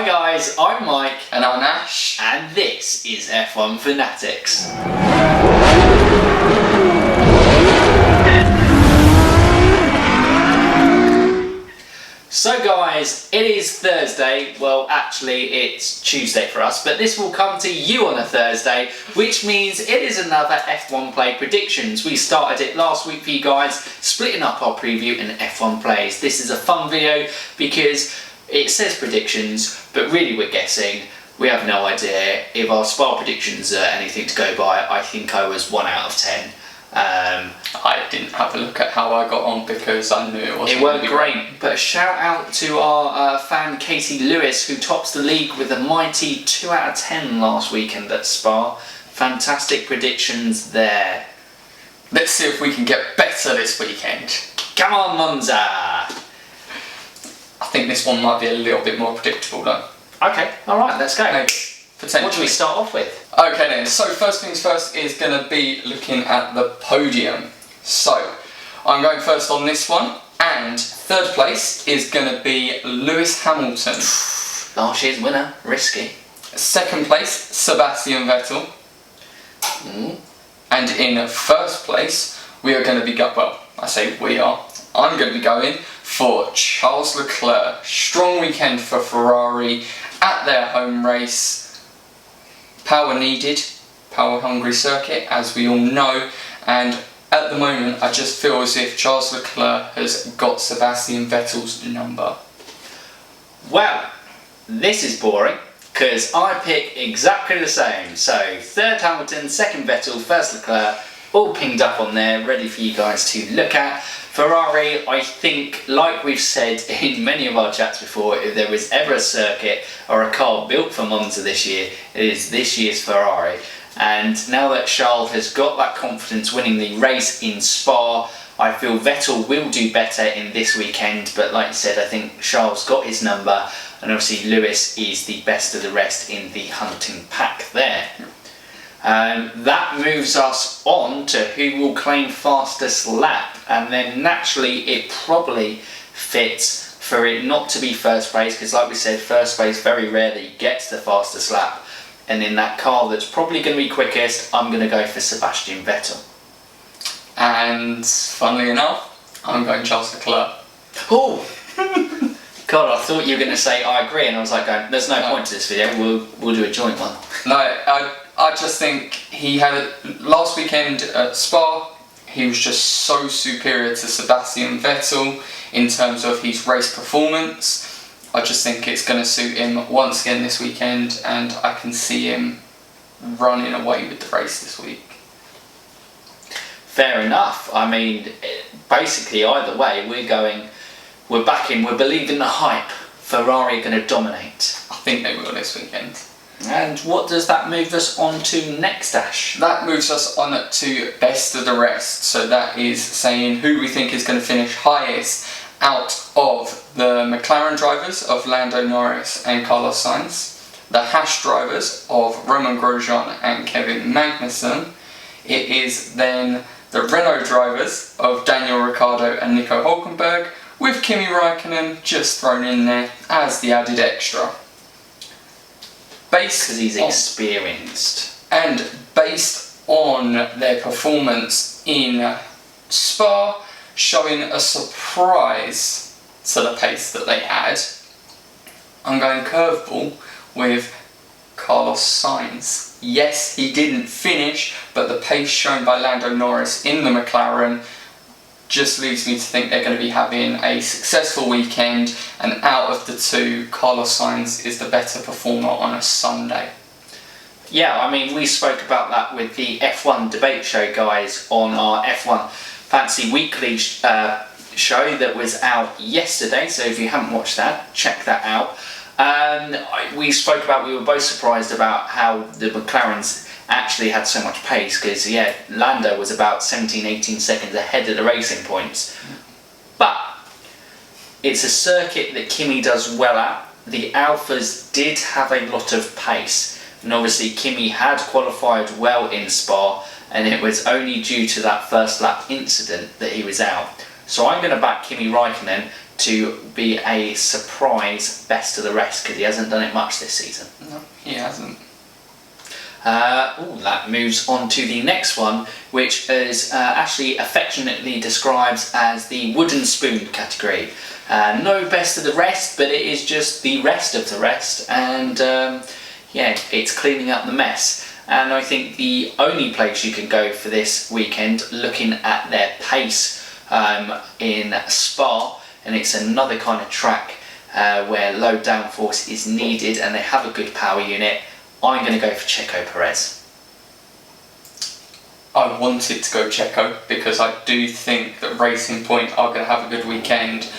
Hi guys, I'm Mike. And I'm Ash. And this is F1 Fanatics. So guys, it is Thursday. Well, actually it's Tuesday for us, but this will come to you on a Thursday, which means it is another F1 Play Predictions. We started it last week for you guys, splitting up our preview in F1 Plays. This is a fun video because it says predictions, but really we're guessing. We have no idea. If our Spa predictions are anything to go by, I think I was 1 out of 10. I didn't have a look at how I got on because I knew it wasn't. It weren't great, but a shout out to our fan Katie Lewis, who tops the league with a mighty 2 out of 10 last weekend at Spa. Fantastic predictions there. Let's see if we can get better this weekend. Come on, Monza! I think this one might be a little bit more predictable though. Okay, alright, let's go. Maybe. Potentially. What do we start off with? Okay then, so first things first is going to be looking at the podium. So, I'm going first on this one, and third place is going to be Lewis Hamilton. Last year's winner, risky. Second place, Sebastian Vettel. And in first place, we are going to be I'm going to be going for Charles Leclerc. Strong weekend for Ferrari at their home race. Power needed, power hungry circuit, as we all know, and at the moment I just feel as if Charles Leclerc has got Sebastian Vettel's number. Well, this is boring because I pick exactly the same. So third Hamilton, second Vettel, first Leclerc, all pinged up on there, ready for you guys to look at. Ferrari, I think, like we've said in many of our chats before, if there was ever a circuit or a car built for Monza this year, it is this year's Ferrari. And now that Charles has got that confidence winning the race in Spa, I feel Vettel will do better in this weekend. But like you said, I think Charles got his number, and obviously Lewis is the best of the rest in the hunting pack there. That moves us on to who will claim fastest lap, and then naturally it probably fits for it not to be first place, because like we said, first place very rarely gets the fastest lap, and in that car that's probably going to be quickest, I'm going to go for Sebastian Vettel. And funnily enough, I'm going Charles Leclerc. Oh! God, I thought you were going to say I agree, and I was like going, there's no point to this video, we'll do a joint one. No, I just think he had, last weekend at Spa, he was just so superior to Sebastian Vettel in terms of his race performance. I just think it's going to suit him once again this weekend, and I can see him running away with the race this week. Fair enough. I mean, basically either way, we're backing, we're believing the hype. Ferrari are going to dominate. I think they will this weekend. And what does that move us on to next, Ash? That moves us on to best of the rest. So that is saying who we think is going to finish highest out of the McLaren drivers of Lando Norris and Carlos Sainz, the Haas drivers of Romain Grosjean and Kevin Magnussen. It is then the Renault drivers of Daniel Ricciardo and Nico Hülkenberg, with Kimi Räikkönen just thrown in there as the added extra. Because he's experienced. And based on their performance in Spa, showing a surprise to the pace that they had, I'm going curveball with Carlos Sainz. Yes, he didn't finish, but the pace shown by Lando Norris in the McLaren just leads me to think they're going to be having a successful weekend, and out of the two, Carlos Sainz is the better performer on a Sunday. Yeah, I mean, we spoke about that with the F1 debate show, guys, on our F1 Fancy Weekly show that was out yesterday, so if you haven't watched that, check that out. We spoke about, we were both surprised about how the McLarens actually had so much pace, because yeah, Lando was about 17-18 seconds ahead of the racing points. But it's a circuit that Kimi does well at. The Alphas did have a lot of pace, and obviously Kimi had qualified well in Spa, and it was only due to that first lap incident that he was out. So I'm going to back Kimi Räikkönen to be a surprise best of the rest, because he hasn't done it much this season. No, he hasn't. That moves on to the next one, which is Ashley affectionately describes as the wooden spoon category. No best of the rest, but it is just the rest of the rest, and it's cleaning up the mess. And I think the only place you can go for this weekend, looking at their pace in Spa, and it's another kind of track where low downforce is needed and they have a good power unit, I'm going to go for Checo Perez. I wanted to go Checo because I do think that Racing Point are going to have a good weekend,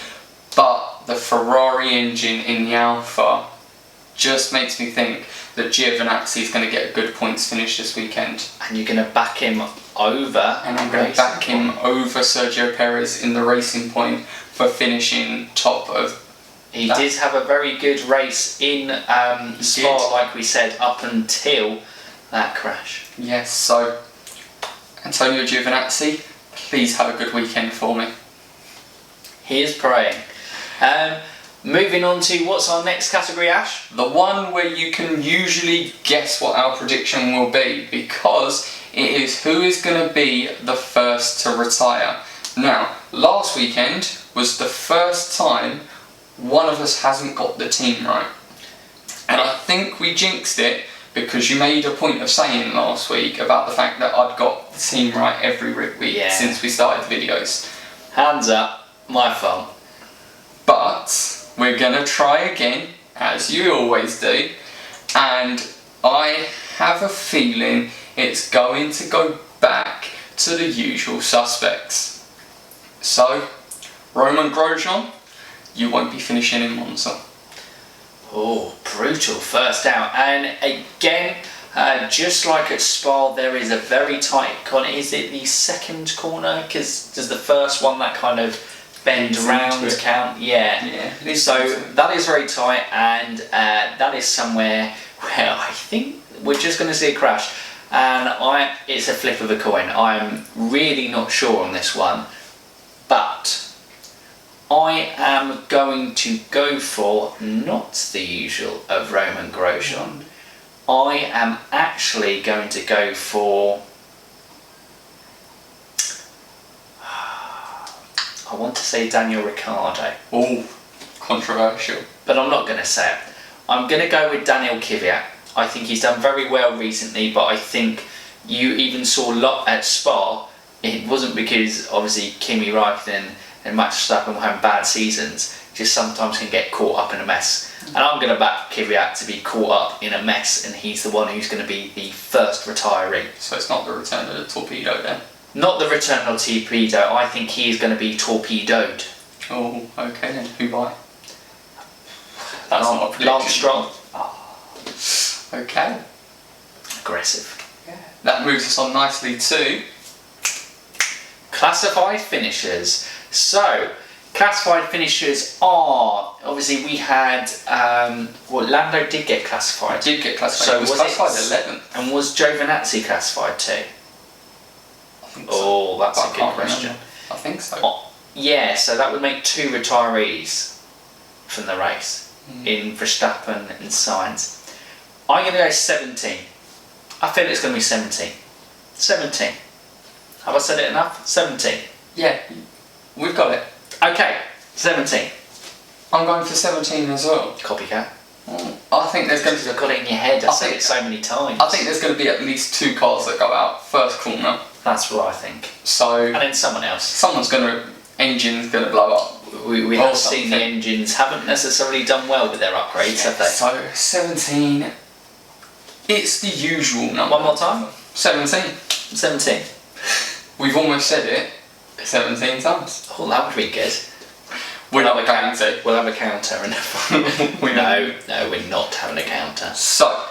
but the Ferrari engine in the Alpha just makes me think that Giovinazzi is going to get a good points finish this weekend. And you're going to back him over? And I'm going to back him over Sergio Perez in the Racing Point for finishing top of. He did have a very good race in Spa, like we said, up until that crash. Yes, so Antonio Giovinazzi, please have a good weekend for me. He is praying. Moving on to what's our next category, Ash? The one where you can usually guess what our prediction will be, because it is who is going to be the first to retire. Now, last weekend was the first time one of us hasn't got the team right. And I think we jinxed it because you made a point of saying last week about the fact that I'd got the team right every week since we started the videos. Hands up, my fault. But we're going to try again, as you always do, and I have a feeling it's going to go back to the usual suspects. So, Romain Grosjean, you won't be finishing in Monza. Oh, brutal first out. And again, just like at Spa, there is a very tight corner. Is it the second corner? Because does the first one that kind of bend around count? Yeah. So that is very tight, and that is somewhere where I think we're just going to see a crash. And it's a flip of a coin. I'm really not sure on this one, but I am going to go for not the usual of Romain Grosjean. I am actually going to go for, I want to say Daniel Ricciardo. Oh, controversial. But I'm not going to say it. I'm going to go with Daniel Kvyat. I think he's done very well recently, but I think you even saw a lot at Spa. It wasn't because obviously Kimi Raikkonen and Max Verstappen were having bad seasons, just sometimes can get caught up in a mess. And I'm going to back Kvyat to be caught up in a mess, and he's the one who's going to be the first retiree. So it's not the return of the torpedo then? Not the return of torpedo. I think he is going to be torpedoed. Oh, okay then. Who by? That's not a prediction. Lance Stroll. Oh. Okay. Aggressive. Yeah. That moves us on nicely to classified finishers. So, classified finishers are, obviously we had, Lando did get classified. Did get classified. So was classified 11th. And was Giovinazzi classified too? I think so. Oh, that's a good question. Remember. I think so. Oh, yeah, so that would make 2 retirees from the race in Verstappen and Sainz. I'm going to go 17. I feel it's going to be 17. 17. Have I said it enough? 17. Yeah, we've got it. Okay, 17. I'm going for 17 as well. Copycat. I think there's going to Because I've got it in your head, I've said it so many times. I think there's going to be at least 2 cars that go out first corner. That's what I think. So And then someone else. engine's going to blow up. We have seen the engines haven't necessarily done well with their upgrades, have they? So 17, it's the usual number. One more time? 17. 17. We've almost said it 17 times. Oh, that would be good. We're not going to. We'll have a counter. And no, we're not having a counter. So,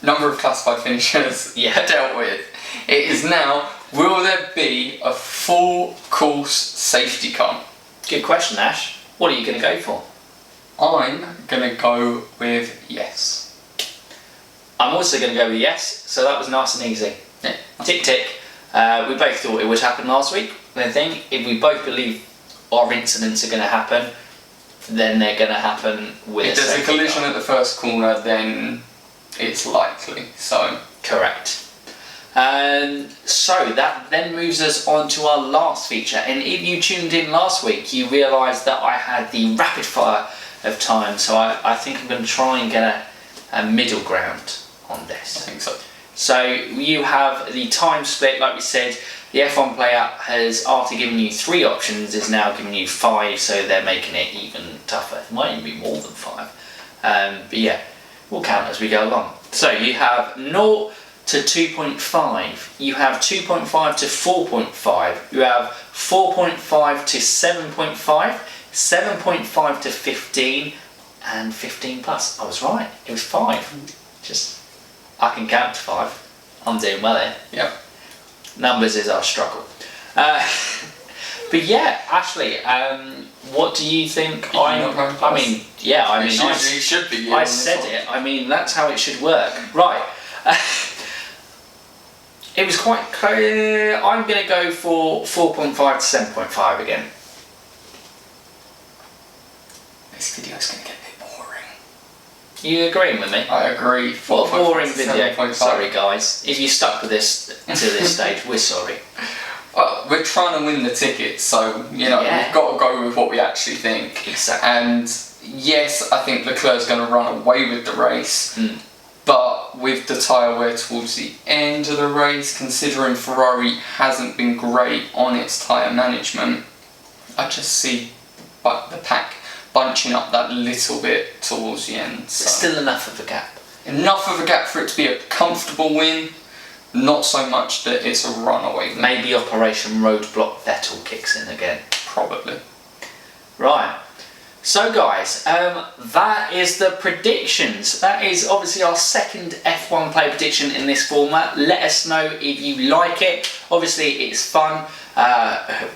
number of classified finishers dealt with. It is now, will there be a full course safety car? Good question, Ash. What are you going to go for? I'm going to go with yes. I'm also going to go with yes, so that was nice and easy. Yeah. Tick tick. We both thought it would happen last week. The thing, if we both believe or incidents are going to happen, then they're going to happen with if there's a collision at the first corner, then it's likely. So correct. So that then moves us on to our last feature. And if you tuned in last week, you realised that I had the rapid fire of time. So I think I'm going to try and get a middle ground on this. I think so. So you have the time split, like we said. The F1 Play app has, after giving you 3 options, is now giving you 5, so they're making it even tougher. It might even be more than 5. But yeah, we'll count as we go along. So you have 0 to 2.5, you have 2.5 to 4.5, you have 4.5 to 7.5, 7.5 to 15, and 15 plus. I was right, it was 5. Just, I can count to 5. I'm doing well here. Yep. Numbers is our struggle. But yeah, Ashley, what do you think? I should be. I said it. I mean, that's how it should work. Right. It was quite clear. I'm going to go for 4.5 to 7.5 again. This video's going to get a bit boring. You agreeing with me? I agree. What a boring video. 7.5. Sorry guys. If you stuck with this to this stage, we're sorry. We're trying to win the ticket, so we've got to go with what we actually think. Exactly. And yes, I think Leclerc's going to run away with the race, but with the tyre wear towards the end of the race, considering Ferrari hasn't been great on its tyre management, I just see the pack bunching up that little bit towards the end. So. Still enough of a gap. Enough of a gap for it to be a comfortable win, not so much that it's a runaway win. Maybe Operation Roadblock Vettel kicks in again. Probably. Right. So guys, that is the predictions. That is obviously our second F1 Play prediction in this format. Let us know if you like it. Obviously it's fun.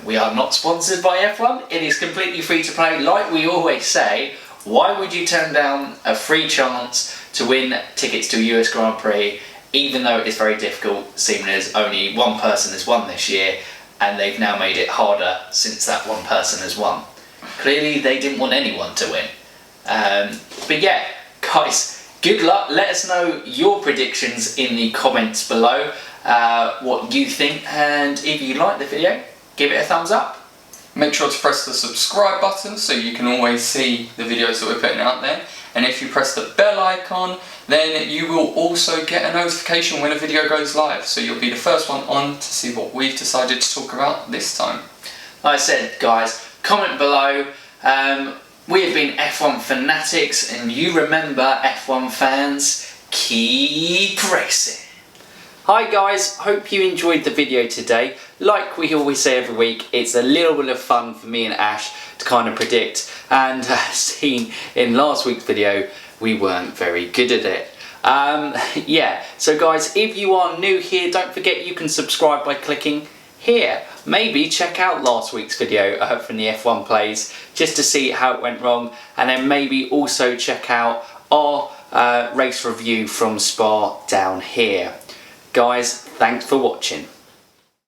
We are not sponsored by F1. It is completely free to play. Like we always say, why would you turn down a free chance to win tickets to a US Grand Prix, even though it is very difficult, seeing as only one person has won this year, and they've now made it harder since that one person has won. Clearly they didn't want anyone to win. But yeah, guys, good luck. Let us know your predictions in the comments below, what you think, and if you like the video, give it a thumbs up. Make sure to press the subscribe button so you can always see the videos that we're putting out there. And if you press the bell icon, then you will also get a notification when a video goes live. So you'll be the first one on to see what we've decided to talk about this time. Like I said, guys, comment below. We have been F1 fanatics, and you remember, F1 fans, keep racing. Hi guys, hope you enjoyed the video today. Like we always say every week, it's a little bit of fun for me and Ash to kind of predict, and seen in last week's video, we weren't very good at it. Yeah, so guys, if you are new here, don't forget you can subscribe by clicking here. Maybe check out last week's video from the F1 Plays just to see how it went wrong, and then maybe also check out our race review from Spa down here. Guys, thanks for watching.